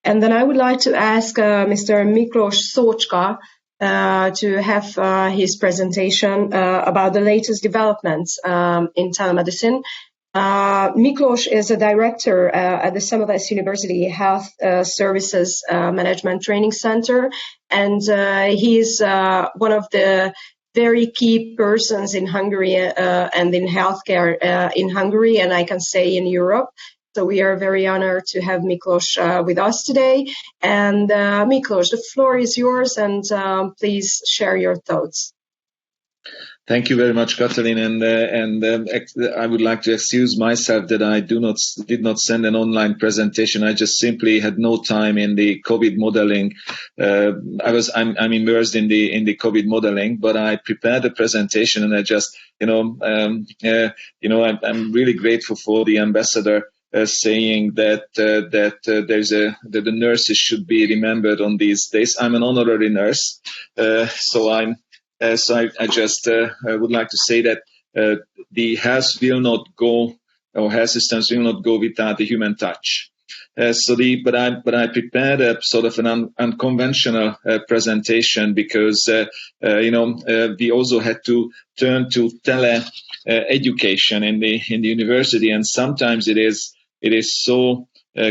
And then I would like to ask Mr. Miklós Szócska to have his presentation about the latest developments in telemedicine. Miklós is a director at the Semmelweis University Health Services Management Training Center, and he is one of the very key persons in Hungary and in healthcare in Hungary, and I can say in Europe. So we are very honored to have Miklós with us today. And Miklós, the floor is yours, and please share your thoughts. Thank you very much, Katalin, and I would like to excuse myself that I did not send an online presentation. I just simply had no time in the COVID modeling. I'm immersed in the COVID modeling, but I prepared a presentation, and I just I'm really grateful for the ambassador saying that the nurses should be remembered on these days. I'm an honorary nurse, so I would like to say that the health will not go, or health systems will not go without the human touch. But I prepared a sort of an unconventional presentation because we also had to turn to tele education in the university, and sometimes it is so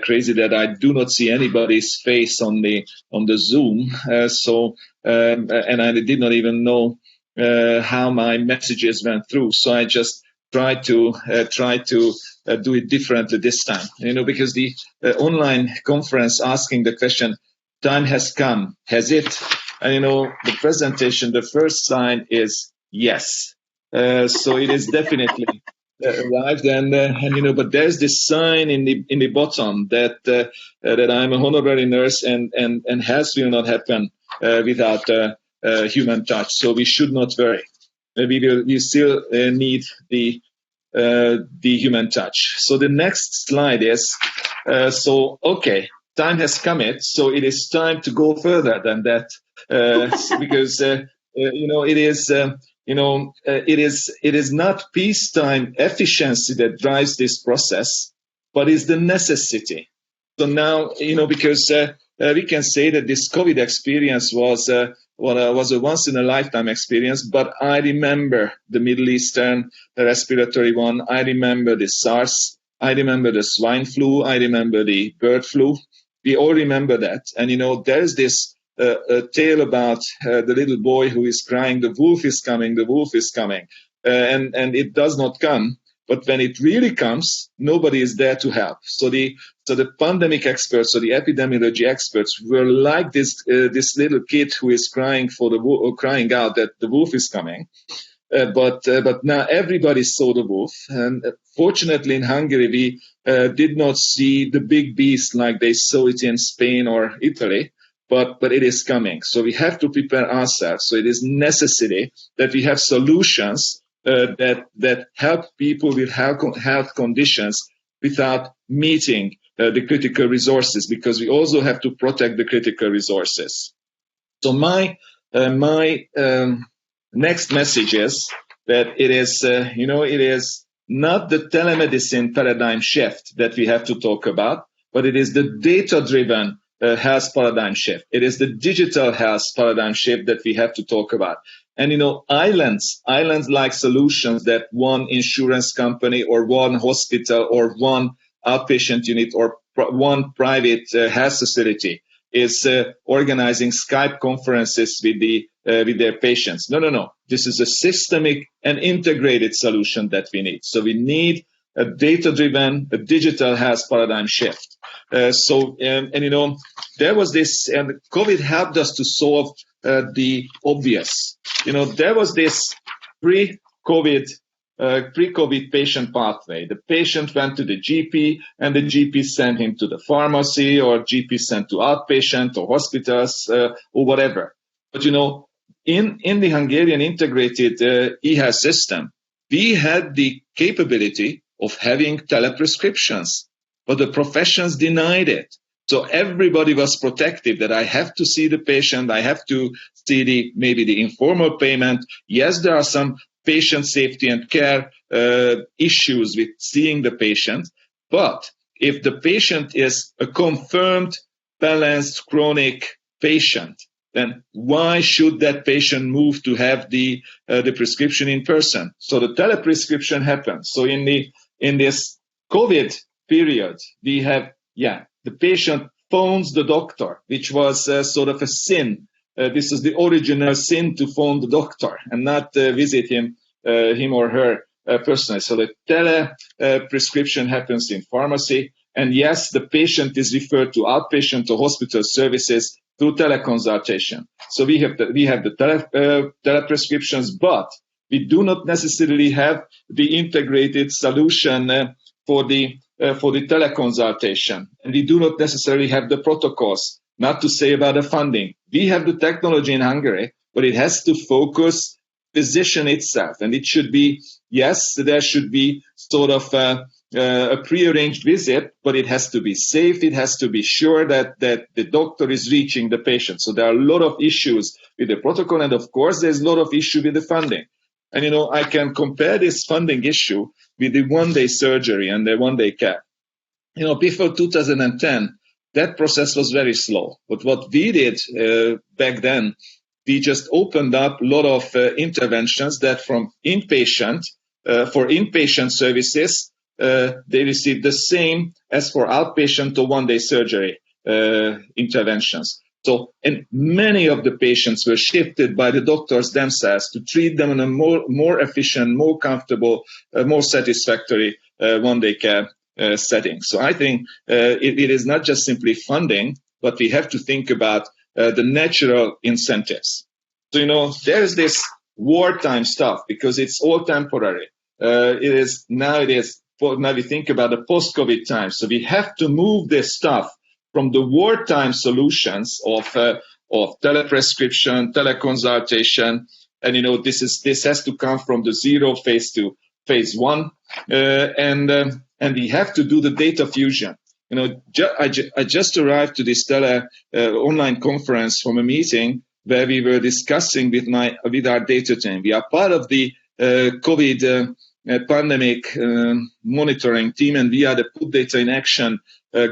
crazy that I do not see anybody's face on the Zoom. And I did not even know how my messages went through. So I just tried to do it differently this time. Because the online conference asking the question, time has come, has it? And the presentation, the first sign is yes. So it is definitely arrived, but there's this sign in the bottom that I'm a honorary nurse, and health will not happen without human touch. So we should not worry. We still need the human touch. So the next slide is okay. Time has come. So it is time to go further than that, because it is not peacetime efficiency that drives this process, but is the necessity. So now, because we can say that this COVID experience was a once in a lifetime experience, but I remember the Middle Eastern respiratory one. I remember the SARS. I remember the swine flu. I remember the bird flu. We all remember that. And, there's this a tale about the little boy who is crying, the wolf is coming, the wolf is coming. And it does not come. But when it really comes, nobody is there to help. So the pandemic experts, so the epidemiology experts were like this little kid who is crying crying out that the wolf is coming. But now everybody saw the wolf. And fortunately in Hungary, we did not see the big beast like they saw it in Spain or Italy. But it is coming. So we have to prepare ourselves. So it is necessary that we have solutions that help people with health conditions without meeting the critical resources, because we also have to protect the critical resources. So my next message is that it is not the telemedicine paradigm shift that we have to talk about, but it is the data-driven health paradigm shift. It is the digital health paradigm shift that we have to talk about. And, islands-like solutions that one insurance company or one hospital or one outpatient unit or one private health facility is organizing Skype conferences with their patients. No. This is a systemic and integrated solution that we need. So we need a data-driven, a digital health paradigm shift. There was this, and COVID helped us to solve the obvious. There was this pre-COVID patient pathway. The patient went to the GP, and the GP sent him to the pharmacy, or GP sent to outpatient or hospitals or whatever. But in the Hungarian integrated e-health system, we had the capability of having teleprescriptions, but the professions denied it. So everybody was protective that I have to see the patient, I have to see maybe the informal payment. Yes, there are some patient safety and care issues with seeing the patient, but if the patient is a confirmed balanced chronic patient, then why should that patient move to have the prescription in person? So the teleprescription happens. So in this COVID period, we have, the patient phones the doctor, which was sort of a sin. This is the original sin, to phone the doctor and not visit him or her personally. So the prescription happens in pharmacy. And yes, the patient is referred to outpatient or hospital services through teleconsultation. So we have the teleprescriptions, but we do not necessarily have the integrated solution for the teleconsultation, and we do not necessarily have the protocols. Not to say about the funding, we have the technology in Hungary, but it has to focus physician itself, and it should be, yes, there should be sort of a prearranged visit, but it has to be safe. It has to be sure that the doctor is reaching the patient. So there are a lot of issues with the protocol, and of course, there's a lot of issue with the funding. And, I can compare this funding issue with the one-day surgery and the one-day care. Before 2010, that process was very slow. But what we did back then, we just opened up a lot of interventions that from inpatient, for inpatient services, they received the same as for outpatient or one-day surgery interventions. So, and many of the patients were shifted by the doctors themselves to treat them in a more efficient, more comfortable, more satisfactory one-day care setting. So I think it is not just simply funding, but we have to think about the natural incentives. So, there is this wartime stuff because it's all temporary. Now we think about the post-COVID time. So we have to move this stuff from the wartime solutions of teleprescription, teleconsultation, and this has to come from the zero phase to phase one, and we have to do the data fusion. I just arrived to this online conference from a meeting where we were discussing with our data team. We are part of the COVID pandemic monitoring team, and we are the Put Data in Action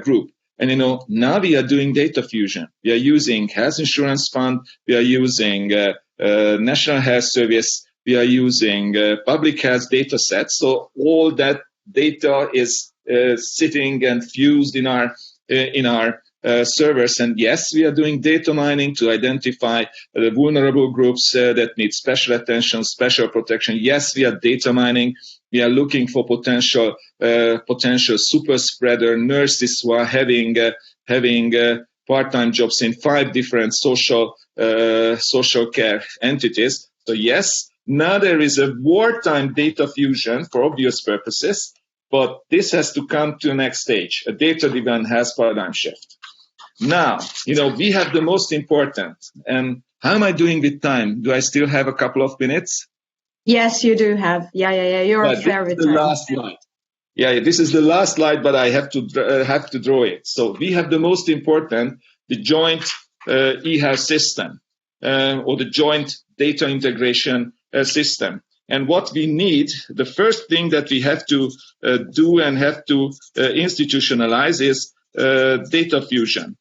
group. And, now we are doing data fusion. We are using Health Insurance Fund. We are using National Health Service. We are using public health data sets. So all that data is sitting and fused in our servers. And yes, we are doing data mining to identify the vulnerable groups that need special attention, special protection. Yes, we are data mining. We are looking for potential super spreader nurses who are having part-time jobs in 5 different social care entities. So yes, now there is a wartime data fusion for obvious purposes, but this has to come to the next stage, a data-driven health paradigm shift. Now, we have the most important. And how am I doing with time? Do I still have a couple of minutes? Yes, you do have. Yeah. You're fair with time. Last slide. Yeah, this is the last slide, but I have to draw it. So we have the most important, the joint e-health system, or the joint data integration system. And what we need, the first thing that we have to do and have to institutionalize is data fusion.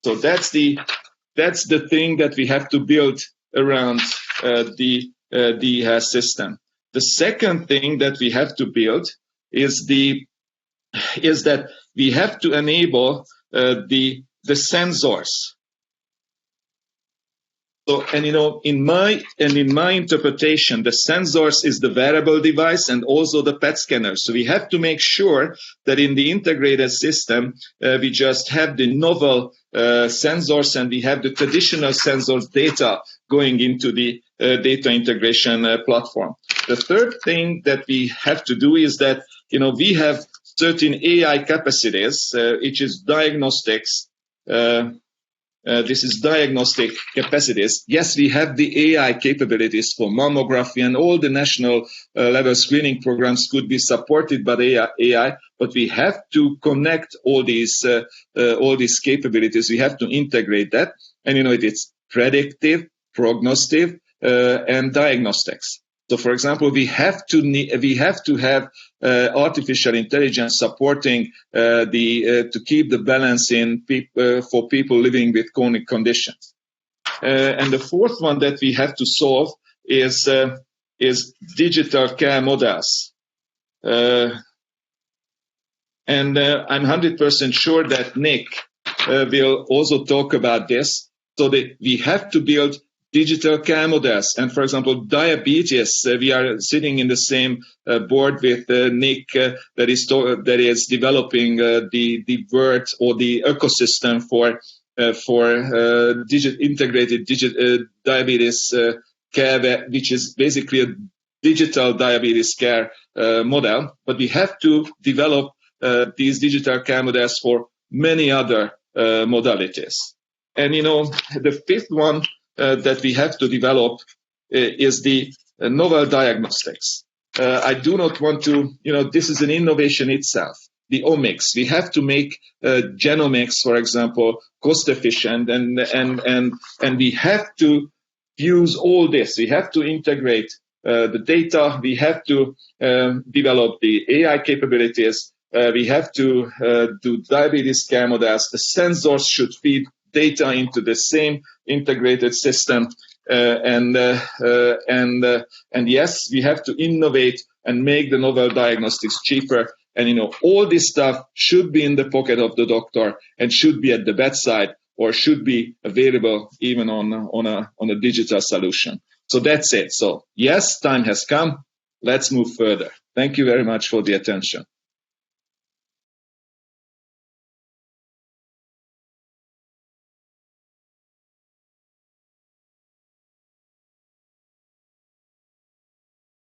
So that's the thing that we have to build around the health system. The second thing that we have to build is that we have to enable the sensors. So, and in my interpretation, the sensors is the wearable device and also the PET scanner. So we have to make sure that in the integrated system, we just have the novel sensors and we have the traditional sensors data going into the data integration platform. The third thing that we have to do is that, we have certain AI capacities, which is diagnostics. This is diagnostic capacities. Yes, we have the AI capabilities for mammography, and all the national level screening programs could be supported by AI, but we have to connect all these capabilities. We have to integrate that. And, it's predictive, prognostic, and diagnostics. So, for example, we have to have artificial intelligence supporting to keep the balance in for people living with chronic conditions. And the fourth one that we have to solve is digital care models. And I'm 100% sure that Nick will also talk about this. So that we have to build digital care models. And for example, diabetes, we are sitting in the same board with Nick that is developing the word or the ecosystem for integrated diabetes care, which is basically a digital diabetes care model. But we have to develop these digital care models for many other modalities. And, the fifth one that we have to develop is the novel diagnostics. I do not want to, this is an innovation itself. The omics, we have to make genomics, for example, cost efficient, and we have to use all this. We have to integrate the data. We have to develop the AI capabilities. We have to do diabetes care models. The sensors should feed data into the same integrated system, and yes, we have to innovate and make the novel diagnostics cheaper. And all this stuff should be in the pocket of the doctor and should be at the bedside or should be available even on a digital solution. So that's it. So yes, time has come. Let's move further. Thank you very much for the attention.